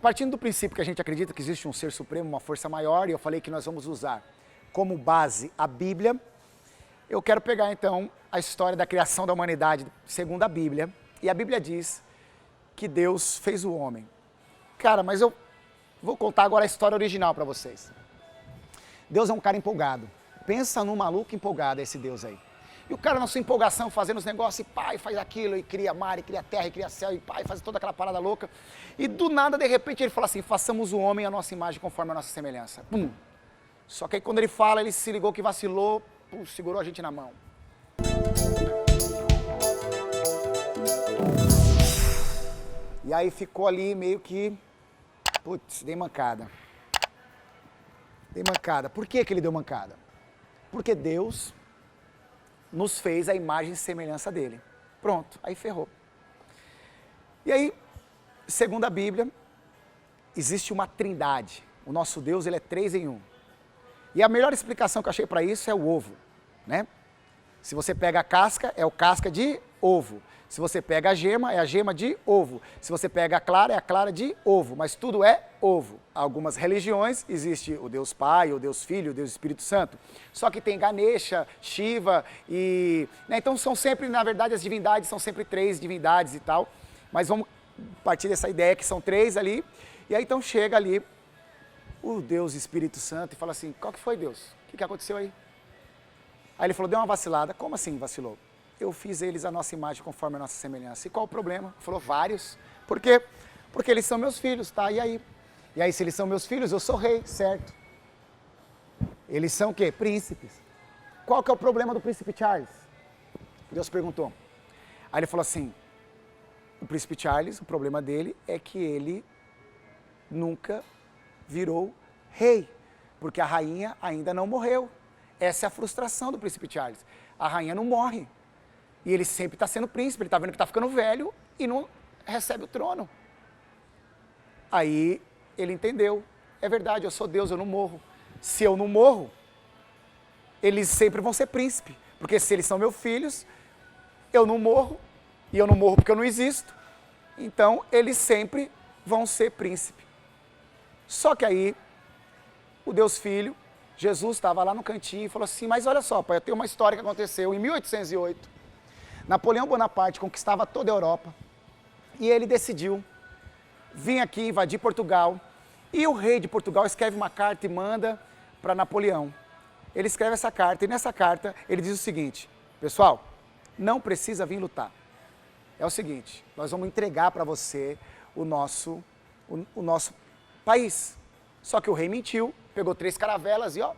partindo do princípio que a gente acredita que existe um ser supremo, uma força maior, e eu falei que nós vamos usar como base a Bíblia, eu quero pegar então a história da criação da humanidade segundo a Bíblia, e a Bíblia diz que Deus fez o homem. Cara, mas eu vou contar agora a história original para vocês. Deus é um cara empolgado. Pensa num maluco empolgado, esse Deus aí. E o cara na sua empolgação, fazendo os negócios, e pai, faz aquilo, e cria mar, e cria terra, e cria céu, e pai, faz toda aquela parada louca. E do nada, de repente, ele fala assim, façamos o homem a nossa imagem conforme a nossa semelhança. Pum. Só que aí quando ele fala, ele se ligou que vacilou, pum, segurou a gente na mão. E aí ficou ali meio que, putz, dei mancada. Dei mancada. Por que ele deu mancada? Porque Deus nos fez a imagem e semelhança dele. Pronto, aí ferrou. E aí, segundo a Bíblia, existe uma trindade. O nosso Deus, ele é 3 em 1. E a melhor explicação que eu achei para isso é o ovo, né? Se você pega a casca, é o casca de ovo. Se você pega a gema, é a gema de ovo. Se você pega a clara, é a clara de ovo. Mas tudo é ovo. Algumas religiões, existe o Deus Pai, o Deus Filho, o Deus Espírito Santo. Só que tem Ganesha, Shiva e... né? Então são sempre, na verdade, as divindades são sempre 3 divindades e tal. Mas vamos partir dessa ideia que são 3 ali. E aí então chega ali o Deus Espírito Santo e fala assim, qual que foi, Deus? O que aconteceu aí? Aí ele falou, deu uma vacilada. Como assim vacilou? Eu fiz eles a nossa imagem conforme a nossa semelhança. E qual o problema? Ele falou, vários. Por quê? Porque eles são meus filhos, tá? E aí? E aí, se eles são meus filhos, eu sou rei, certo? Eles são o quê? Príncipes. Qual que é o problema do príncipe Charles? Deus perguntou. Aí ele falou assim, o príncipe Charles, o problema dele é que ele nunca virou rei, porque a rainha ainda não morreu. Essa é a frustração do príncipe Charles. A rainha não morre. E ele sempre está sendo príncipe, ele está vendo que está ficando velho e não recebe o trono. Aí ele entendeu, é verdade, eu sou Deus, eu não morro. Se eu não morro, eles sempre vão ser príncipe, porque se eles são meus filhos, eu não morro, e eu não morro porque eu não existo, então eles sempre vão ser príncipe. Só que aí, o Deus Filho, Jesus estava lá no cantinho e falou assim, mas olha só, pai, eu tenho uma história que aconteceu em 1808, Napoleão Bonaparte conquistava toda a Europa e ele decidiu vir aqui invadir Portugal. E o rei de Portugal escreve uma carta e manda para Napoleão. Ele escreve essa carta e nessa carta ele diz o seguinte, pessoal, não precisa vir lutar. É o seguinte, nós vamos entregar para você o nosso país. Só que o rei mentiu, pegou 3 caravelas e ó,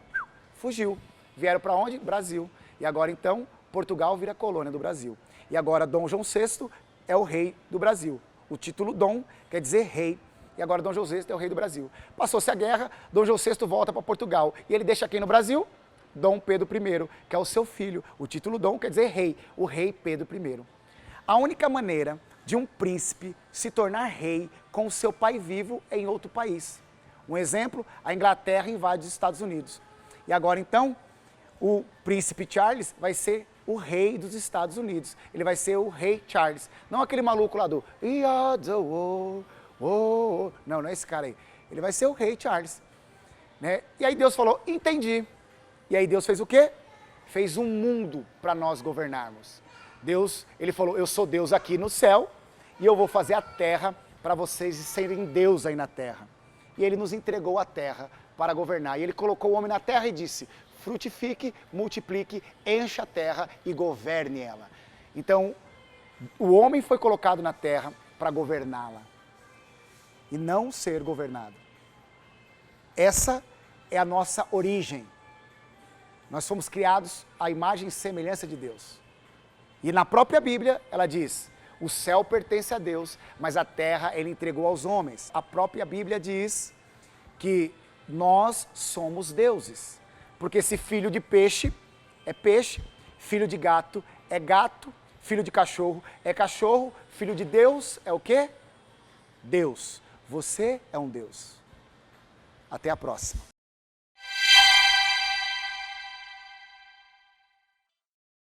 fugiu. Vieram para onde? Brasil. E agora então, Portugal vira colônia do Brasil. E agora Dom João VI é o rei do Brasil. O título Dom quer dizer rei. E agora Dom João VI é o rei do Brasil. Passou-se a guerra, Dom João VI volta para Portugal. E ele deixa quem no Brasil? Dom Pedro I, que é o seu filho. O título Dom quer dizer rei, o rei Pedro I. A única maneira de um príncipe se tornar rei com o seu pai vivo é em outro país. Um exemplo, a Inglaterra invade os Estados Unidos. E agora então, o príncipe Charles vai ser o rei dos Estados Unidos. Ele vai ser o rei Charles. Não aquele maluco lá do... Não, não é esse cara aí. Ele vai ser o rei Charles. Né? E aí Deus falou, entendi. E aí Deus fez o quê? Fez um mundo para nós governarmos. Deus, ele falou, eu sou Deus aqui no céu e eu vou fazer a terra para vocês serem Deus aí na terra. E ele nos entregou a terra para governar. E ele colocou o homem na terra e disse, frutifique, multiplique, encha a terra e governe ela. Então, o homem foi colocado na terra para governá-la e não ser governado. Essa é a nossa origem. Nós fomos criados à imagem e semelhança de Deus. E na própria Bíblia, ela diz, o céu pertence a Deus, mas a terra ele entregou aos homens. A própria Bíblia diz que nós somos deuses. Porque se filho de peixe é peixe, filho de gato é gato, filho de cachorro é cachorro, filho de Deus é o quê? Deus. Você é um Deus. Até a próxima.